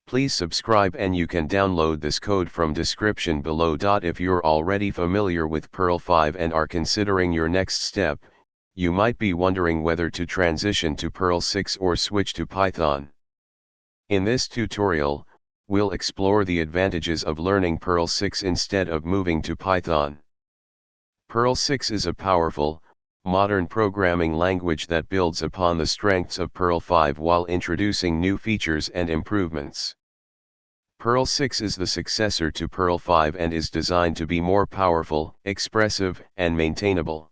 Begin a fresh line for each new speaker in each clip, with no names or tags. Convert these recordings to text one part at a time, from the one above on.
Please subscribe and you can download this code from description below. If you're already familiar with Perl 5 and are considering your next step, you might be wondering whether to transition to Perl 6 or switch to Python. In this tutorial, we'll explore the advantages of learning Perl 6 instead of moving to Python. Perl 6 is a powerful, modern programming language that builds upon the strengths of Perl 5 while introducing new features and improvements. Perl 6 is the successor to Perl 5 and is designed to be more powerful, expressive, and maintainable.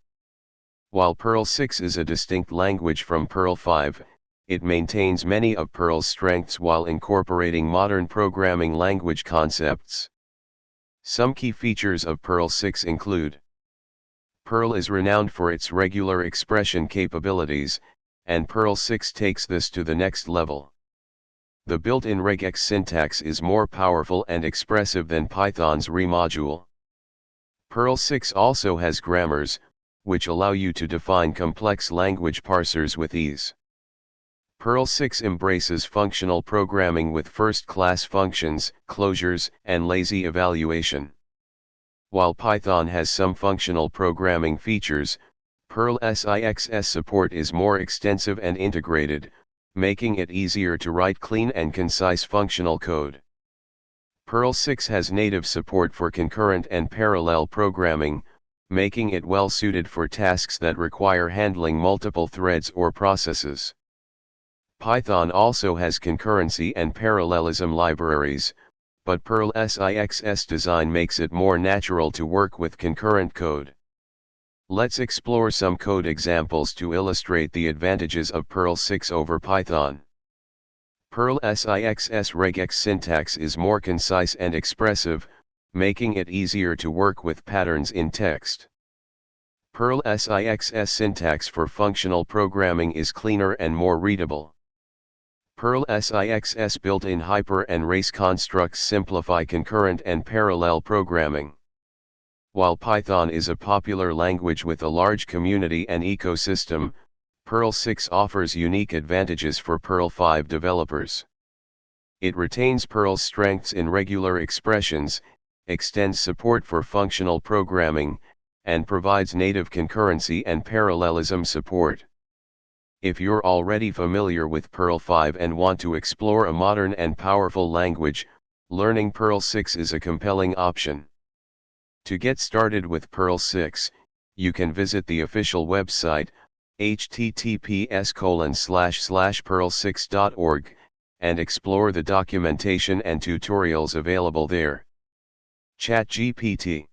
While Perl 6 is a distinct language from Perl 5, it maintains many of Perl's strengths while incorporating modern programming language concepts. Some key features of Perl 6 include: Perl is renowned for its regular expression capabilities, and Perl 6 takes this to the next level. The built-in regex syntax is more powerful and expressive than Python's remodule. Perl 6 also has grammars, which allow you to define complex language parsers with ease. Perl 6 embraces functional programming with first-class functions, closures, and lazy evaluation. While Python has some functional programming features, Perl successor support is more extensive and integrated, making it easier to write clean and concise functional code. Perl 6 has native support for concurrent and parallel programming, making it well suited for tasks that require handling multiple threads or processes. Python also has concurrency and parallelism libraries, but Perl successor design makes it more natural to work with concurrent code. Let's explore some code examples to illustrate the advantages of Perl 6 over Python. Perl successor regex syntax is more concise and expressive, making it easier to work with patterns in text. Perl successor syntax for functional programming is cleaner and more readable. Perl successor built-in hyper and race constructs simplify concurrent and parallel programming. While Python is a popular language with a large community and ecosystem, Perl 6 offers unique advantages for Perl 5 developers. It retains Perl's strengths in regular expressions, extends support for functional programming, and provides native concurrency and parallelism support. If you're already familiar with Perl 5 and want to explore a modern and powerful language, learning Perl 6 is a compelling option. To get started with Perl 6, you can visit the official website, https://perl6.org, and explore the documentation and tutorials available there. ChatGPT